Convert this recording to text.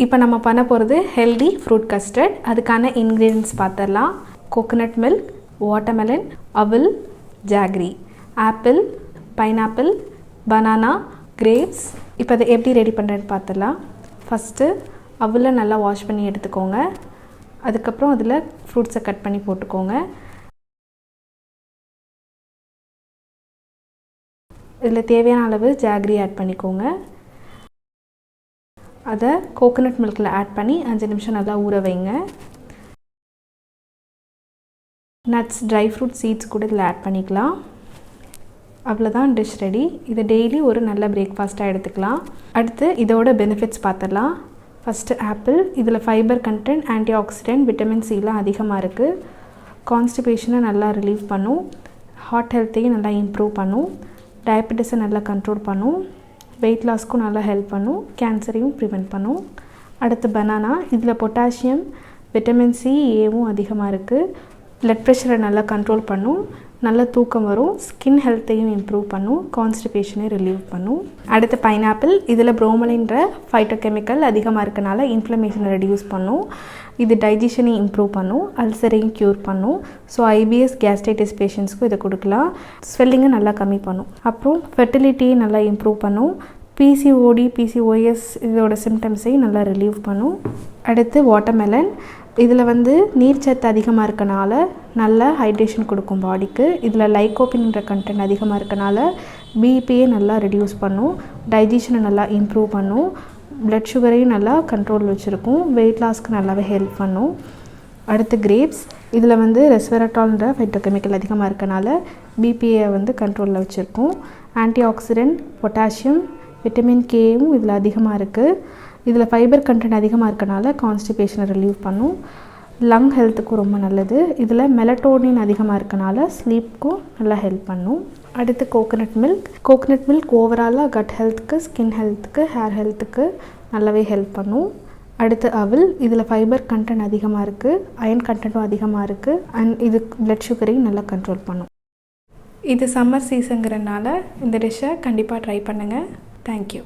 இப்போ நம்ம பண்ண போகிறது ஹெல்தி ஃப்ரூட் கஸ்டர்ட். அதுக்கான இன்க்ரீடியன்ட்ஸ் பார்த்துடலாம். கோகோனட் மில்க், வாட்டர்மெலன், அவல், jaggery, apple, pineapple, banana, grapes. இப்போ அதை எப்படி ரெடி பண்ணுறேன்னு பார்த்துடலாம். ஃபஸ்ட்டு அவலை நல்லா வாஷ் பண்ணி எடுத்துக்கோங்க. அதுக்கப்புறம் அதில் ஃப்ரூட்ஸை கட் பண்ணி போட்டுக்கோங்க. இதில் தேவையான அளவு ஜாகரி ஆட் பண்ணிக்கோங்க. அதை கோகோனட் மில்கில் ஆட் பண்ணி 5 நிமிஷம் நல்லா ஊற வைங்க. நட்ஸ், ட்ரை ஃப்ரூட், சீட்ஸ் கூட இதில் ஆட் பண்ணிக்கலாம். அவ்வளோதான், டிஷ் ரெடி. இதை டெய்லி ஒரு நல்ல பிரேக்ஃபாஸ்ட்டாக எடுத்துக்கலாம். அடுத்து இதோட பெனிஃபிட்ஸ் பார்த்துடலாம். First apple. இதில் fibre content, antioxidant, vitamin சிலாம் அதிகமாக இருக்குது. கான்ஸ்டிபேஷனை நல்லா ரிலீவ் பண்ணும். ஹார்ட் ஹெல்த்தையும் நல்லா இம்ப்ரூவ் பண்ணும். டயபெட்டிஸை நல்லா கண்ட்ரோல் பண்ணும். வெயிட் லாஸ்க்கும் நல்லா ஹெல்ப் பண்ணும். கேன்சரையும் ப்ரிவெண்ட் பண்ணும். அடுத்து பனானா. இதில் பொட்டாசியம், விட்டமின் சி, ஏவும் அதிகமாக இருக்குது. பிளட் ப்ரெஷரை நல்லா கண்ட்ரோல் பண்ணும். நல்ல தூக்கம் வரும். ஸ்கின் ஹெல்த்தையும் இம்ப்ரூவ் பண்ணும். கான்ஸ்டிபேஷனை ரிலீவ் பண்ணும். அடுத்து பைனாப்பிள். இதில் ப்ரோமலின்ற ஃபைட்டோகெமிக்கல் அதிகமாக இருக்கனால இன்ஃப்ளமேஷனை ரெடியூஸ் பண்ணும். இது டைஜஷனையும் இம்ப்ரூவ் பண்ணும். அல்சரையும் க்யூர் பண்ணும். ஸோ ஐபிஎஸ், கேஸ்ட்ரைட்டிஸ் பேஷண்ட்ஸ்க்கும் இதை கொடுக்கலாம். ஸ்வெல்லிங்கை நல்லா கம்மி பண்ணும். அப்புறம் ஃபெர்டிலிட்டியை நல்லா இம்ப்ரூவ் பண்ணும். பிசிஓடி, பிசிஓஎஸ் இதோட சிம்டம்ஸையும் நல்லா ரிலீவ் பண்ணும். அடுத்து வாட்டர்மெலன். இதில் நீர்ச்சத்து அதிகமாக இருக்கனால நல்ல ஹைட்ரேஷன் கொடுக்கும் பாடிக்கு. இதில் லைகோபின்ன்ற கண்டென்ட் அதிகமாக இருக்கனால பிபியை நல்லா ரெடியூஸ் பண்ணும். டைஜஷனை நல்லா இம்ப்ரூவ் பண்ணும். பிளட் சுகரையும் நல்லா கண்ட்ரோல் வச்சுருக்கும். வெயிட் லாஸ்க்கு நல்லாவே ஹெல்ப் பண்ணும். அடுத்து கிரேப்ஸ். இதில் ரெஸ்வெரட்டால்ன்ற ஃபைட்டோகெமிக்கல் அதிகமாக இருக்கனால பிபியை கண்ட்ரோலில் வச்சுருக்கும். ஆன்டி ஆக்சிடென்ட், பொட்டாசியம், விட்டமின் கேவும் இதில் அதிகமாக இருக்குது. இதில் ஃபைபர் கண்டென்ட் அதிகமாக இருக்கனால கான்ஸ்டிபேஷனை ரிலீவ் பண்ணும். லங் ஹெல்த்துக்கும் ரொம்ப நல்லது. இதில் மெலட்டோனின் அதிகமாக இருக்கனால ஸ்லீப்புக்கும் நல்லா ஹெல்ப் பண்ணும். அடுத்து கோகோனட் மில்க். கோகோனட் மில்க் ஓவராலாக கட் ஹெல்த்துக்கு, ஸ்கின் ஹெல்த்துக்கு, ஹேர் ஹெல்த்துக்கு நல்லாவே ஹெல்ப் பண்ணும். அடுத்து அவல். இதில் ஃபைபர் கண்டென்ட் அதிகமாக இருக்குது. அயன் கண்டென்ட்டும் அதிகமாக இருக்குது. அண்ட் இது பிளட் சுகரையும் நல்லா கண்ட்ரோல் பண்ணும். இது சம்மர் சீசனுங்கிறனால இந்த டிஷ்ஷை கண்டிப்பாக ட்ரை பண்ணுங்கள். தேங்க்யூ.